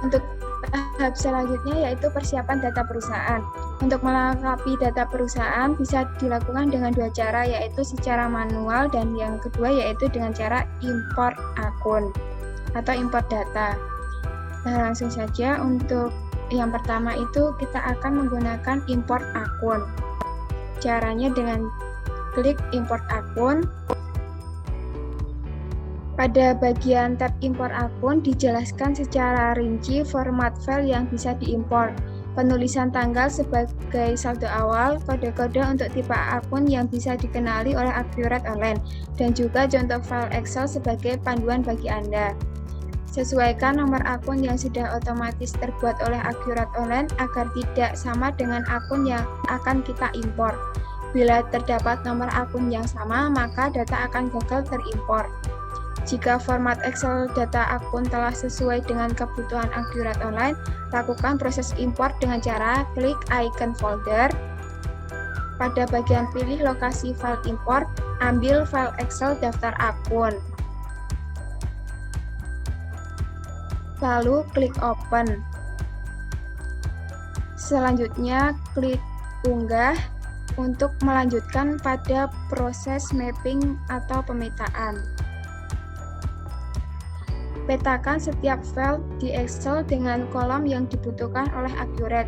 Untuk tahap selanjutnya yaitu persiapan data perusahaan. Untuk melengkapi data perusahaan bisa dilakukan dengan dua cara, yaitu secara manual dan yang kedua yaitu dengan cara import akun atau import data. Nah, langsung saja untuk yang pertama itu kita akan menggunakan import akun. Caranya dengan klik import akun. Pada bagian tab import akun dijelaskan secara rinci format file yang bisa diimport, penulisan tanggal sebagai saldo awal, kode-kode untuk tipe akun yang bisa dikenali oleh Accurate Online, dan juga contoh file Excel sebagai panduan bagi Anda. Sesuaikan nomor akun yang sudah otomatis terbuat oleh Accurate Online agar tidak sama dengan akun yang akan kita import. Bila terdapat nomor akun yang sama, maka data akan gagal terimport. Jika format Excel data akun telah sesuai dengan kebutuhan Accurate Online, lakukan proses import dengan cara klik icon folder. Pada bagian pilih lokasi file import, ambil file Excel daftar akun. Lalu klik open. Selanjutnya klik unggah untuk melanjutkan pada proses mapping atau pemetaan. Petakan setiap file di Excel dengan kolom yang dibutuhkan oleh Accurate.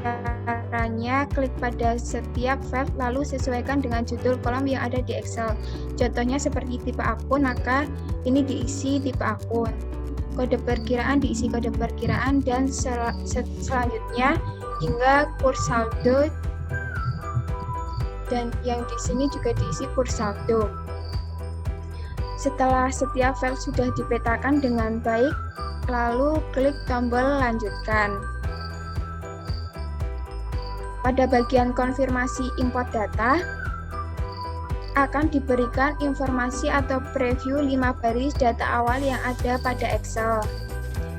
Caranya klik pada setiap file lalu sesuaikan dengan judul kolom yang ada di Excel. Contohnya seperti tipe akun, maka ini diisi tipe akun. Kode perkiraan diisi kode perkiraan, dan selanjutnya hingga kurs saldo, dan yang di sini juga diisi kurs saldo. Setelah setiap file sudah dipetakan dengan baik, lalu klik tombol lanjutkan. Pada bagian konfirmasi import data, akan diberikan informasi atau preview 5 baris data awal yang ada pada Excel.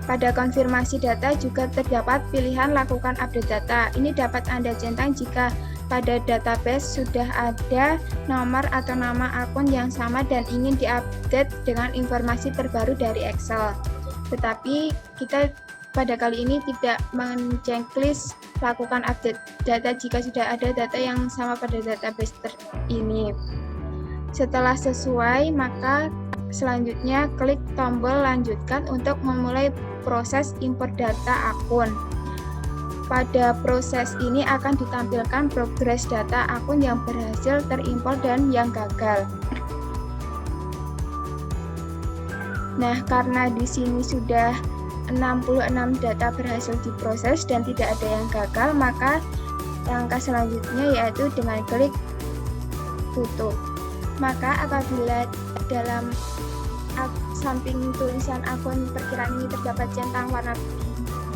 Pada konfirmasi data juga terdapat pilihan lakukan update data. Ini dapat Anda centang jika pada database sudah ada nomor atau nama akun yang sama dan ingin diupdate dengan informasi terbaru dari Excel. Tetapi kita pada kali ini tidak men-checklist lakukan update data jika sudah ada data yang sama pada database ini. Setelah sesuai, maka selanjutnya klik tombol lanjutkan untuk memulai proses import data akun. Pada proses ini akan ditampilkan progres data akun yang berhasil terimport dan yang gagal. Nah, karena di sini sudah 66 data berhasil diproses dan tidak ada yang gagal, maka langkah selanjutnya yaitu dengan klik tutup. Maka apabila dalam samping tulisan akun perkiraan ini terdapat centang warna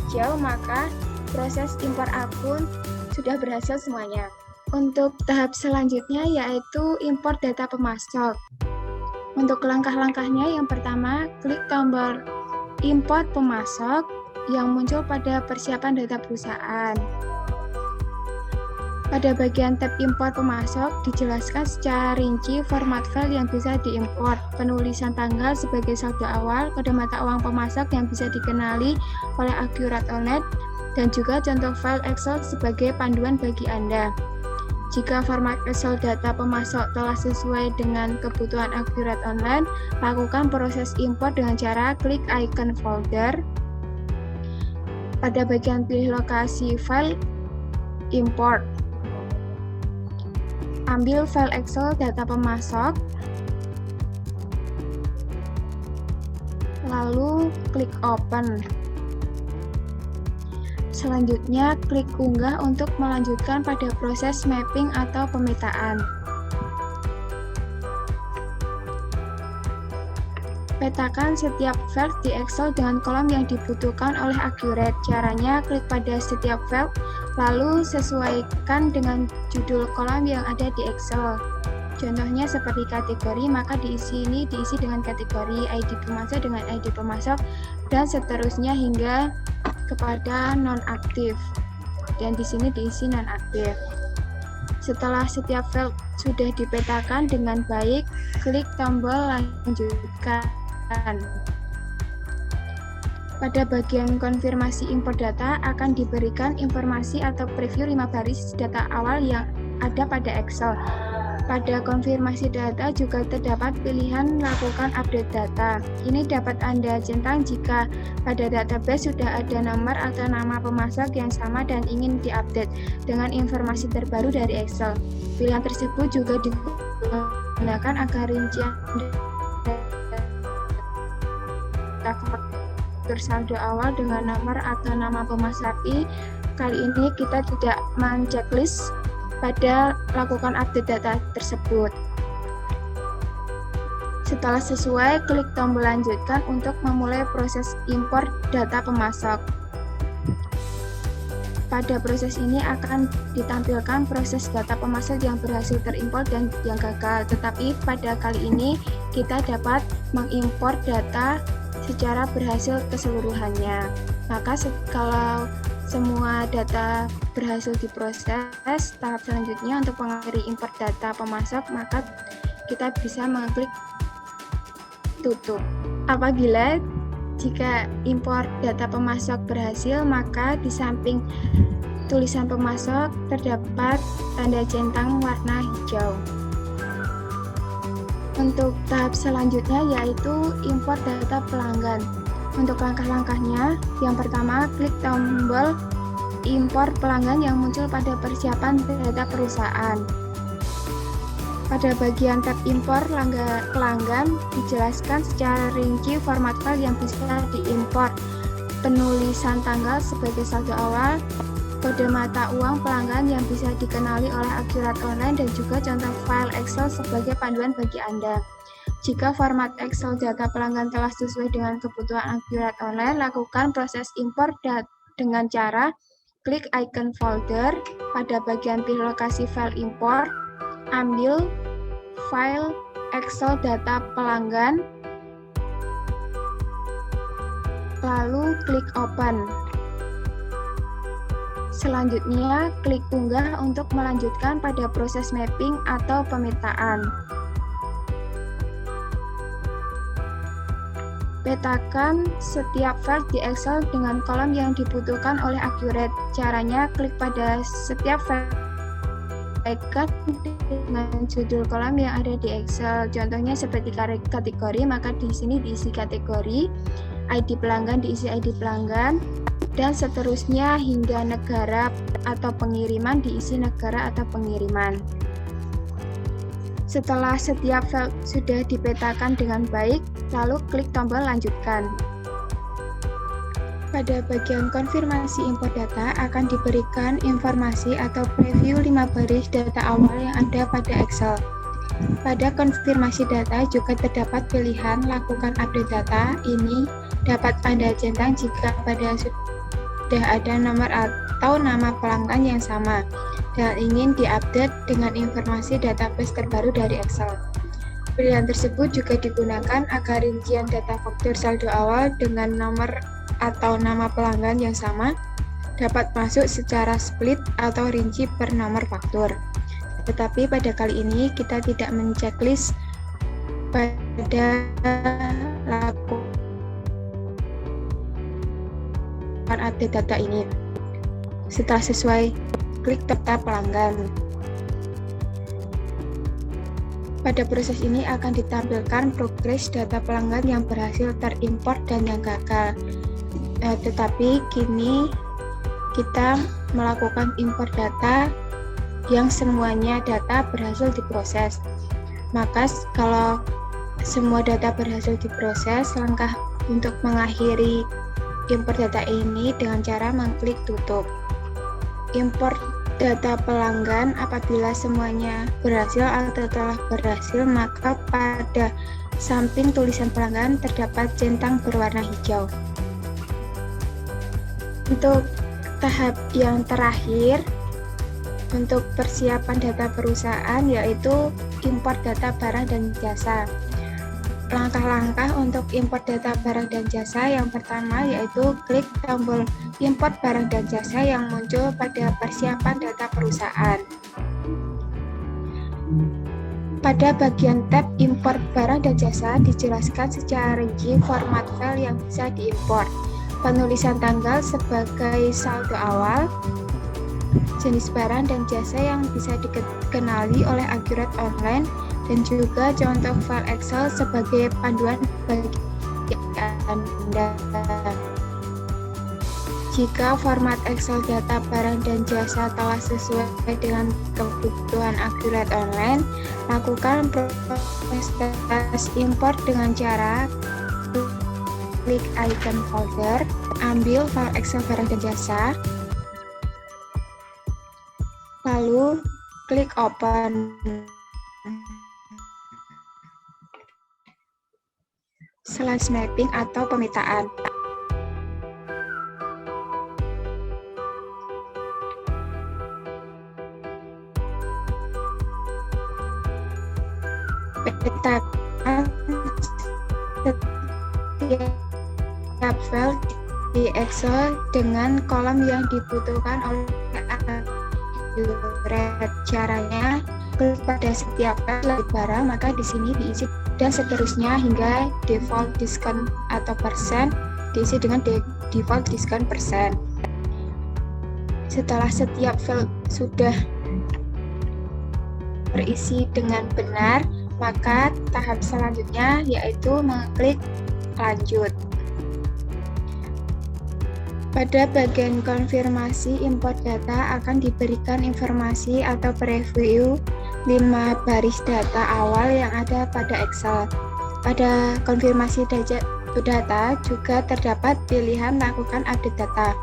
hijau, maka proses import akun sudah berhasil semuanya. Untuk tahap selanjutnya yaitu import data pemasok. Untuk langkah-langkahnya, yang pertama klik tombol import pemasok yang muncul pada persiapan data perusahaan. Pada bagian tab import pemasok dijelaskan secara rinci format file yang bisa diimport, penulisan tanggal sebagai saldo awal, kode mata uang pemasok yang bisa dikenali oleh Accurate Online, dan juga contoh file Excel sebagai panduan bagi Anda. Jika format Excel data pemasok telah sesuai dengan kebutuhan Accurate Online, lakukan proses import dengan cara klik icon folder. Pada bagian pilih lokasi file import, ambil file Excel data pemasok, lalu klik open. Selanjutnya, klik unggah untuk melanjutkan pada proses mapping atau pemetaan. Petakan setiap file di Excel dengan kolom yang dibutuhkan oleh Accurate. Caranya, klik pada setiap file, lalu sesuaikan dengan judul kolom yang ada di Excel. Contohnya seperti kategori, maka diisi dengan kategori, ID pemasok dengan ID pemasok, dan seterusnya hingga kepada nonaktif. Dan di sini diisi nonaktif. Setelah setiap file sudah dipetakan dengan baik, klik tombol lanjutkan. Pada bagian konfirmasi import data akan diberikan informasi atau preview 5 baris data awal yang ada pada Excel. Pada konfirmasi data juga terdapat pilihan lakukan update data. Ini dapat Anda centang jika pada database sudah ada nomor atau nama pemasok yang sama dan ingin diupdate dengan informasi terbaru dari Excel. Pilihan tersebut juga digunakan agar rincian faktur saldo awal dengan nomor atau nama pemasok. Kali ini kita tidak men-checklist pada lakukan update data tersebut. Setelah sesuai, klik tombol lanjutkan untuk memulai proses import data pemasok. Pada proses ini akan ditampilkan proses data pemasok yang berhasil terimport dan yang gagal. Tetapi pada kali ini kita dapat mengimport data secara berhasil keseluruhannya. Maka kalau semua data berhasil diproses, tahap selanjutnya untuk mengakhiri import data pemasok, maka kita bisa mengklik tutup. Apabila jika import data pemasok berhasil, maka di samping tulisan pemasok terdapat tanda centang warna hijau. Untuk tahap selanjutnya yaitu import data pelanggan. Untuk langkah-langkahnya, yang pertama klik tombol import pelanggan yang muncul pada persiapan data perusahaan. Pada bagian tab impor pelanggan dijelaskan secara rinci format file yang bisa diimport, penulisan tanggal sebagai saldo awal, kode mata uang pelanggan yang bisa dikenali oleh Accurate Online, dan juga contoh file Excel sebagai panduan bagi Anda. Jika format Excel data pelanggan telah sesuai dengan kebutuhan Accurate Online, lakukan proses import dengan cara klik icon folder pada bagian pilih lokasi file import, ambil file Excel data pelanggan, lalu klik open. Selanjutnya, klik unggah untuk melanjutkan pada proses mapping atau pemetaan. Petakan setiap file di Excel dengan kolom yang dibutuhkan oleh Accurate. Caranya, klik pada setiap file dengan judul kolom yang ada di Excel. Contohnya seperti kategori, maka di sini diisi kategori, ID pelanggan diisi ID pelanggan, dan seterusnya hingga negara atau pengiriman diisi negara atau pengiriman. Setelah setiap file sudah dipetakan dengan baik, lalu klik tombol lanjutkan. Pada bagian konfirmasi import data akan diberikan informasi atau preview 5 baris data awal yang ada pada Excel. Pada konfirmasi data juga terdapat pilihan lakukan update data. Ini dapat Anda centang jika pada sudah ada nomor atau nama pelanggan yang sama dan ingin diupdate dengan informasi database terbaru dari Excel. Pilihan tersebut juga digunakan agar rincian data faktur saldo awal dengan nomor atau nama pelanggan yang sama dapat masuk secara split atau rinci per nomor faktur. Tetapi pada kali ini kita tidak men-checklist pada lakukan update data ini. Setelah sesuai, klik data pelanggan. Pada proses ini akan ditampilkan progres data pelanggan yang berhasil terimport dan yang gagal. Tetapi kini kita melakukan import data yang semuanya data berhasil diproses. Maka kalau semua data berhasil diproses, langkah untuk mengakhiri import data ini dengan cara mengklik tutup. Import data pelanggan apabila semuanya berhasil atau telah berhasil, maka pada samping tulisan pelanggan terdapat centang berwarna hijau. Untuk tahap yang terakhir, untuk persiapan data perusahaan yaitu import data barang dan jasa. Langkah-langkah untuk import data barang dan jasa yang pertama yaitu klik tombol import barang dan jasa yang muncul pada persiapan data perusahaan. Pada bagian tab import barang dan jasa dijelaskan secara rinci format file yang bisa diimport. penulisan tanggal sebagai saldo awal, jenis barang dan jasa yang bisa dikenali oleh Accurate Online, dan juga contoh file Excel sebagai panduan bagi Anda. Jika format Excel data barang dan jasa telah sesuai dengan kebutuhan Accurate Online, lakukan proses import dengan cara klik icon folder, ambil file Excel barang dan jasa, lalu klik open. Slash mapping atau pemetaan. Petakan setiap file di Excel dengan kolom yang dibutuhkan oleh Accurate. Caranya, klik pada setiap file barang, maka di sini diisi dan seterusnya hingga default diskon atau persen diisi dengan default diskon persen. Setelah setiap file sudah terisi dengan benar, maka tahap selanjutnya yaitu mengklik lanjut. Pada bagian konfirmasi import data akan diberikan informasi atau preview 5 baris data awal yang ada pada Excel. Pada konfirmasi data juga terdapat pilihan lakukan update data.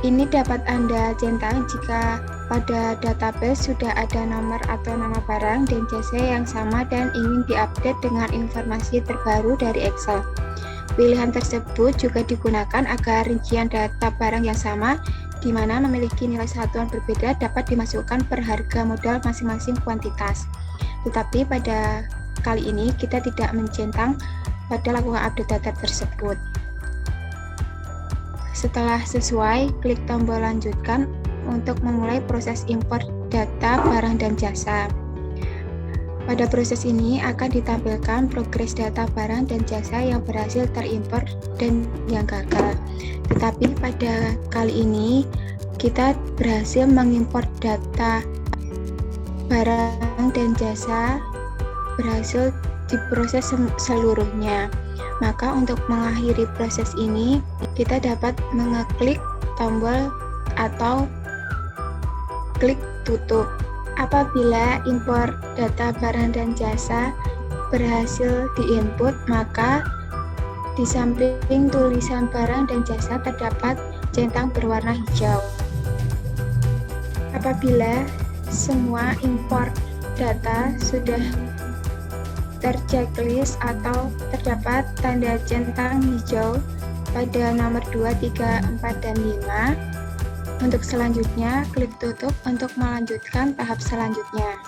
Ini dapat Anda centang jika pada database sudah ada nomor atau nama barang dan jasa yang sama dan ingin diupdate dengan informasi terbaru dari Excel. Pilihan tersebut juga digunakan agar rincian data barang yang sama, di mana memiliki nilai satuan berbeda, dapat dimasukkan per harga modal masing-masing kuantitas. Tetapi pada kali ini kita tidak mencentang pada lakukan update data tersebut. Setelah sesuai, klik tombol lanjutkan untuk memulai proses import data barang dan jasa. Pada proses ini akan ditampilkan progres data barang dan jasa yang berhasil terimpor dan yang gagal. Tetapi pada kali ini kita berhasil mengimport data barang dan jasa berhasil diproses seluruhnya. Maka untuk mengakhiri proses ini, kita dapat mengeklik tombol atau klik tutup. Apabila impor data barang dan jasa berhasil diinput, maka di samping tulisan barang dan jasa terdapat centang berwarna hijau. Apabila semua impor data sudah terchecklist atau terdapat tanda centang hijau pada nomor 2, 3, 4, dan 5, untuk selanjutnya, klik tutup untuk melanjutkan tahap selanjutnya.